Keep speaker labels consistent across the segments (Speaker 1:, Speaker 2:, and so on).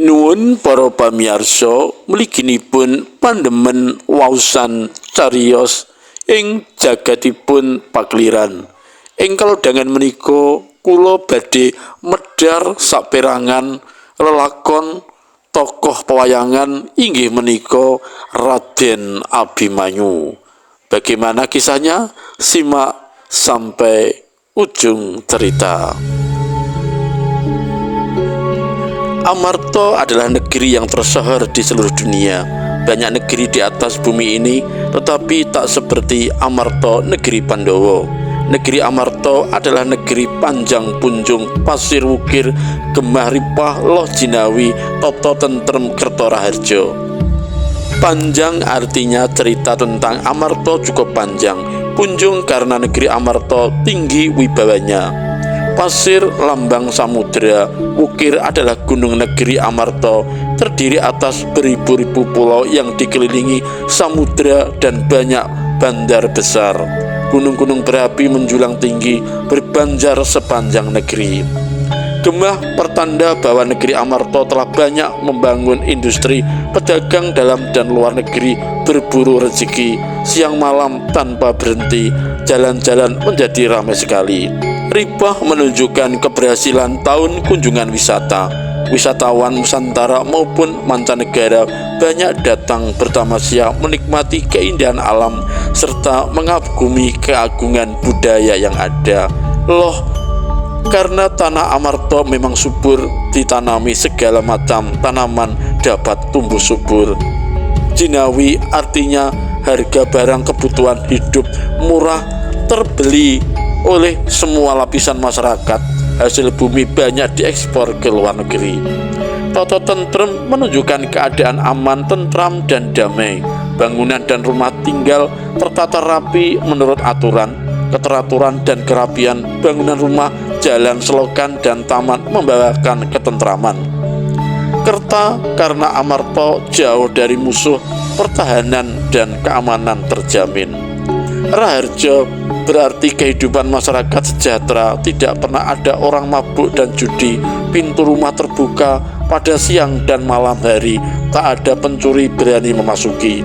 Speaker 1: Nuwun para pamirsa, mliginipun pandemen waosan cariyos ing jagatipun pakliran. Ing kalodhangan menika kula badhe medhar saperangan lelakon tokoh pewayangan inggih menika Raden Abimanyu. Bagaimana kisahnya? Simak sampai ujung cerita. Amarta adalah negeri yang tersohor di seluruh dunia. Banyak negeri di atas bumi ini, tetapi tak seperti Amarta negeri Pandhawa. Negeri Amarta adalah negeri panjang punjung, pasir wukir, gemah ripah, loh jinawi, toto tentrem kerto raharja. Panjang artinya cerita tentang Amarta cukup panjang. Punjung karena negeri Amarta tinggi wibawanya. Pasir lambang samudera, wukir adalah gunung negeri Amarta, terdiri atas beribu-ribu pulau yang dikelilingi samudera dan banyak bandar besar. Gunung-gunung berapi menjulang tinggi, berbanjar sepanjang negeri. Gemah pertanda bahwa negeri Amarta telah banyak membangun industri, pedagang dalam dan luar negeri berburu rezeki, siang malam tanpa berhenti, jalan-jalan menjadi ramai sekali. Ripah menunjukkan keberhasilan tahun kunjungan wisata. Wisatawan Nusantara maupun mancanegara banyak datang bertamasya menikmati keindahan alam serta mengagumi keagungan budaya yang ada. Loh, karena tanah Amarta memang subur, ditanami segala macam tanaman dapat tumbuh subur. Jinawi artinya harga barang kebutuhan hidup murah, terbeli oleh semua lapisan masyarakat. Hasil bumi banyak diekspor ke luar negeri. Toto tentrem menunjukkan keadaan aman, tentram, dan damai. Bangunan dan rumah tinggal tertata rapi menurut aturan. Keteraturan dan kerapian bangunan rumah, jalan, selokan, dan taman membawakan ketentraman. Kerta karena Amarta jauh dari musuh, pertahanan dan keamanan terjamin. Raharja berarti kehidupan masyarakat sejahtera, tidak pernah ada orang mabuk dan judi, pintu rumah terbuka pada siang dan malam hari, tak ada pencuri berani memasuki.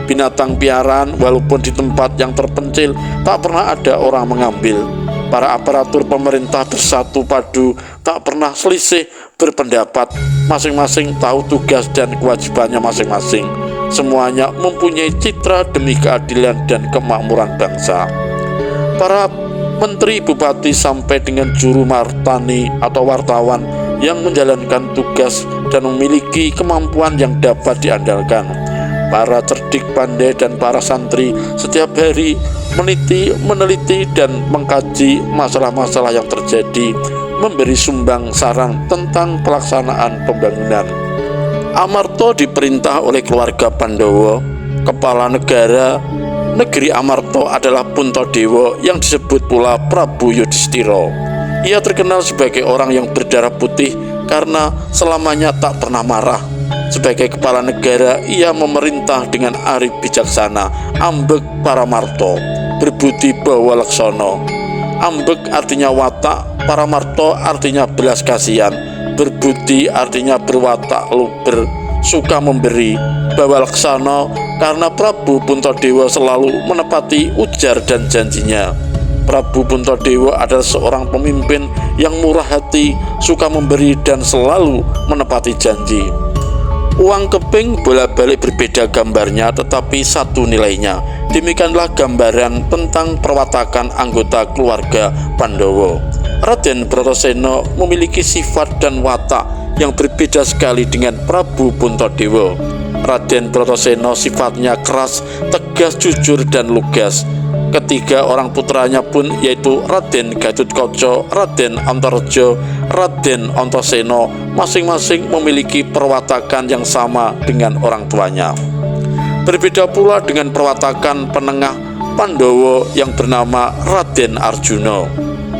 Speaker 1: Binatang piaraan walaupun di tempat yang terpencil tak pernah ada orang mengambil. Para aparatur pemerintah bersatu padu, tak pernah selisih berpendapat, masing-masing tahu tugas dan kewajibannya masing-masing. Semuanya mempunyai citra demi keadilan dan kemakmuran bangsa. Para menteri, bupati, sampai dengan juru martani atau wartawan yang menjalankan tugas dan memiliki kemampuan yang dapat diandalkan. Para cerdik pandai dan para santri setiap hari meneliti dan mengkaji masalah-masalah yang terjadi, memberi sumbang saran tentang pelaksanaan pembangunan. Amarta diperintah oleh keluarga Pandhawa. Kepala negara negeri Amarta adalah Puntadewa yang disebut pula Prabu Yudhistira. Ia terkenal sebagai orang yang berdarah putih karena selamanya tak pernah marah. Sebagai kepala negara, ia memerintah dengan arif bijaksana, ambek paramarta, berbudi bawa laksana. Ambek artinya watak, paramarta artinya belas kasihan, berbudi artinya berwatak luber, suka memberi, bawa laksana karena Prabu Puntadewa selalu menepati ujar dan janjinya. Prabu Puntadewa adalah seorang pemimpin yang murah hati, suka memberi dan selalu menepati janji. Uang keping bolak-balik berbeda gambarnya, tetapi satu nilainya. Demikianlah gambaran tentang perwatakan anggota keluarga Pandhawa. Raden Bratasena memiliki sifat dan watak yang berbeda sekali dengan Prabu Puntadewa. Raden Bratasena sifatnya keras, tegas, jujur, dan lugas. Ketiga orang putranya pun, yaitu Raden Gatotkaca, Raden Antareja, Raden Antasena, masing-masing memiliki perwatakan yang sama dengan orang tuanya. Berbeda pula dengan perwatakan penengah Pandhawa yang bernama Raden Arjuna.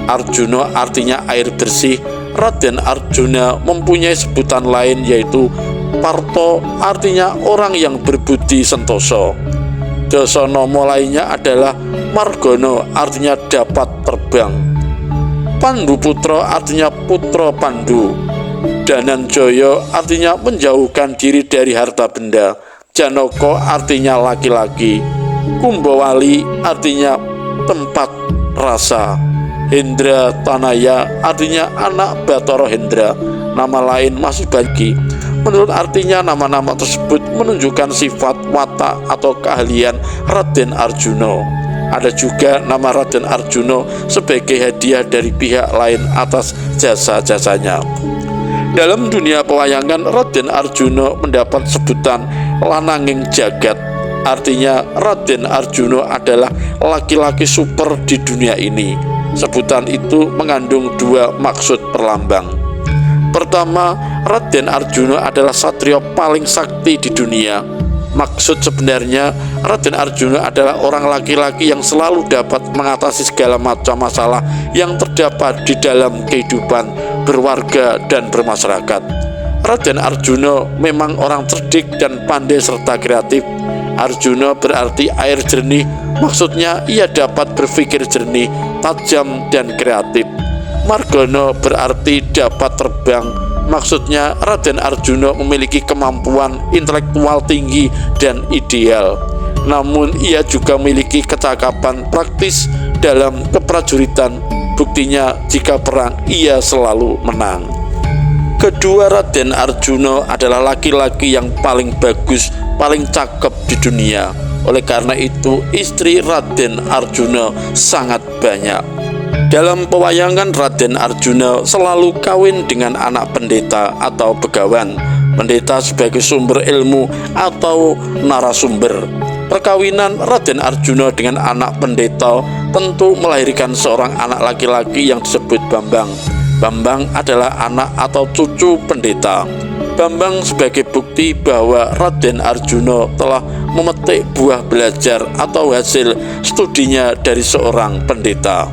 Speaker 1: Arjuna artinya air bersih. Raden Arjuna mempunyai sebutan lain, yaitu Parto, artinya orang yang berbudi sentosa. Dasanama lainnya adalah Margana, artinya dapat terbang. Pandu Putra artinya putra Pandu. Dananjaya artinya menjauhkan diri dari harta benda. Janaka artinya laki-laki. Kumbawali artinya tempat rasa. Hendra Tanaya artinya anak Bathara Hendra. Nama lain masih bagi. Menurut artinya, nama-nama tersebut menunjukkan sifat, watak, atau keahlian Raden Arjuna. Ada juga nama Raden Arjuna sebagai hadiah dari pihak lain atas jasa-jasanya. Dalam dunia pewayangan, Raden Arjuna mendapat sebutan lananging jagat. Artinya Raden Arjuna adalah laki-laki super di dunia ini. Sebutan itu mengandung dua maksud perlambang. Pertama, Raden Arjuna adalah satria paling sakti di dunia. Maksud sebenarnya, Raden Arjuna adalah orang laki-laki yang selalu dapat mengatasi segala macam masalah yang terdapat di dalam kehidupan berwarga dan bermasyarakat. Raden Arjuna memang orang cerdik dan pandai serta kreatif. Arjuna berarti air jernih, maksudnya ia dapat berpikir jernih, tajam, dan kreatif. Margana berarti dapat terbang, maksudnya Raden Arjuna memiliki kemampuan intelektual tinggi dan ideal. Namun ia juga memiliki kecakapan praktis dalam keprajuritan. Buktinya jika perang ia selalu menang. Kedua Raden Arjuna adalah laki-laki yang paling bagus, paling cakep di dunia. Oleh karena itu istri Raden Arjuna sangat banyak. Dalam pewayangan, Raden Arjuna selalu kawin dengan anak pendeta atau begawan. Pendeta sebagai sumber ilmu atau narasumber. Perkawinan Raden Arjuna dengan anak pendeta tentu melahirkan seorang anak laki-laki yang disebut Bambang. Bambang adalah anak atau cucu pendeta. Bambang sebagai bukti bahwa Raden Arjuna telah memetik buah belajar atau hasil studinya dari seorang pendeta.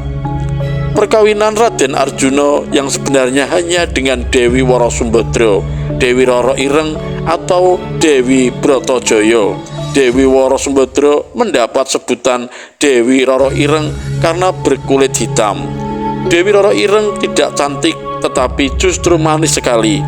Speaker 1: Perkawinan Raden Arjuna yang sebenarnya hanya dengan Dewi Warasumbadra, Dewi Rara Ireng, atau Dewi Bratajaya. Dewi Warasumbadra mendapat sebutan Dewi Rara Ireng karena berkulit hitam. Dewi Rara Ireng tidak cantik tetapi justru manis sekali.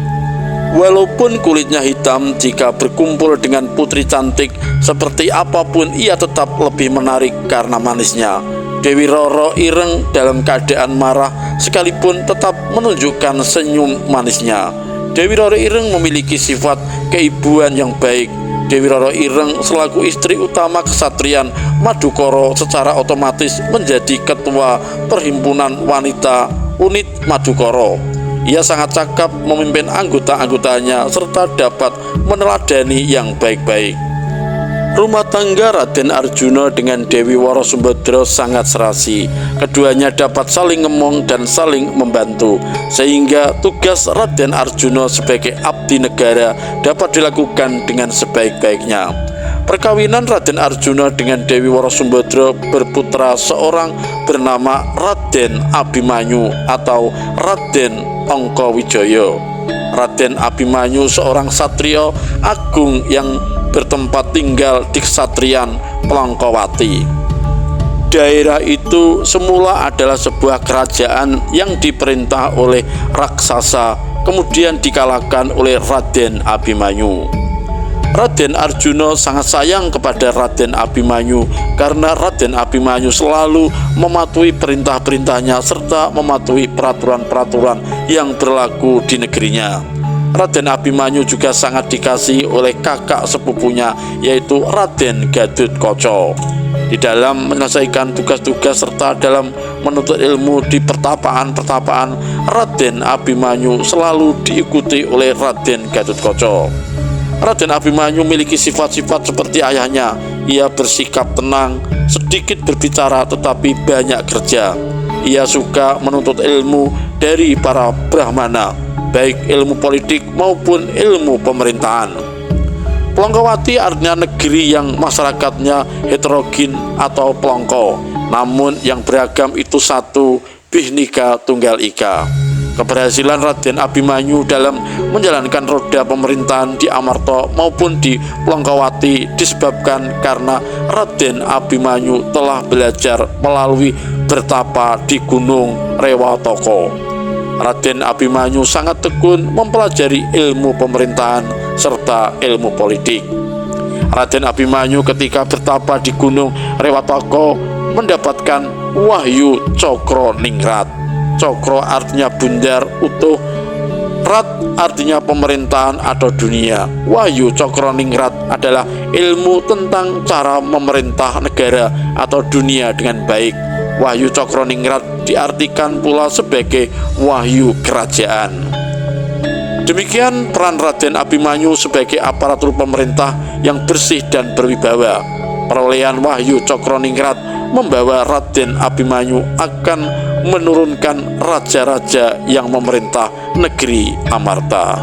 Speaker 1: Walaupun kulitnya hitam, jika berkumpul dengan putri cantik seperti apapun ia tetap lebih menarik karena manisnya. Dewi Rara Ireng dalam keadaan marah sekalipun tetap menunjukkan senyum manisnya. Dewi Rara Ireng memiliki sifat keibuan yang baik. Dewi Rara Ireng selaku istri utama kesatrian Madukara secara otomatis menjadi ketua perhimpunan wanita unit Madukara. Ia sangat cakap memimpin anggota-anggotanya serta dapat meneladani yang baik-baik. Rumah tangga Raden Arjuna dengan Dewi Warasumbadra sangat serasi. Keduanya dapat saling ngemong dan saling membantu, sehingga tugas Raden Arjuna sebagai abdi negara dapat dilakukan dengan sebaik-baiknya. Perkawinan Raden Arjuna dengan Dewi Warasumbadra berputra seorang bernama Raden Abimanyu atau Raden Angkawijaya. Raden Abimanyu seorang satria agung yang bertempat tinggal di Ksatrian Plangkawati. Daerah itu semula adalah sebuah kerajaan yang diperintah oleh raksasa, kemudian dikalahkan oleh Raden Abimanyu. Raden Arjuna sangat sayang kepada Raden Abimanyu karena Raden Abimanyu selalu mematuhi perintah-perintahnya serta mematuhi peraturan-peraturan yang berlaku di negerinya. Raden Abimanyu juga sangat dikasihi oleh kakak sepupunya, yaitu Raden Gatotkaca. Di dalam menyelesaikan tugas-tugas serta dalam menuntut ilmu di pertapaan-pertapaan, Raden Abimanyu selalu diikuti oleh Raden Gatotkaca. Raden Abimanyu memiliki sifat-sifat seperti ayahnya. Ia bersikap tenang, sedikit berbicara tetapi banyak kerja. Ia suka menuntut ilmu dari para brahmana, baik ilmu politik maupun ilmu pemerintahan. Plangkawati artinya negeri yang masyarakatnya heterogen atau plongko, namun yang beragam itu satu, Bhinneka Tunggal Ika. Keberhasilan Raden Abimanyu dalam menjalankan roda pemerintahan di Amarta maupun di Plangkawati disebabkan karena Raden Abimanyu telah belajar melalui bertapa di Gunung Rewataka. Raden Abimanyu sangat tekun mempelajari ilmu pemerintahan serta ilmu politik. Raden Abimanyu ketika bertapa di Gunung Rewataka mendapatkan wahyu cokro ningrat. Cokro artinya bundar utuh, rat artinya pemerintahan atau dunia. Wahyu cokro ningrat adalah ilmu tentang cara memerintah negara atau dunia dengan baik. Wahyu cokro ningrat diartikan pula sebagai wahyu kerajaan. Demikian peran Raden Abimanyu sebagai aparatur pemerintah yang bersih dan berwibawa. Perolehan wahyu cokroningrat membawa Raden Abimanyu akan menurunkan raja-raja yang memerintah negeri Amarta.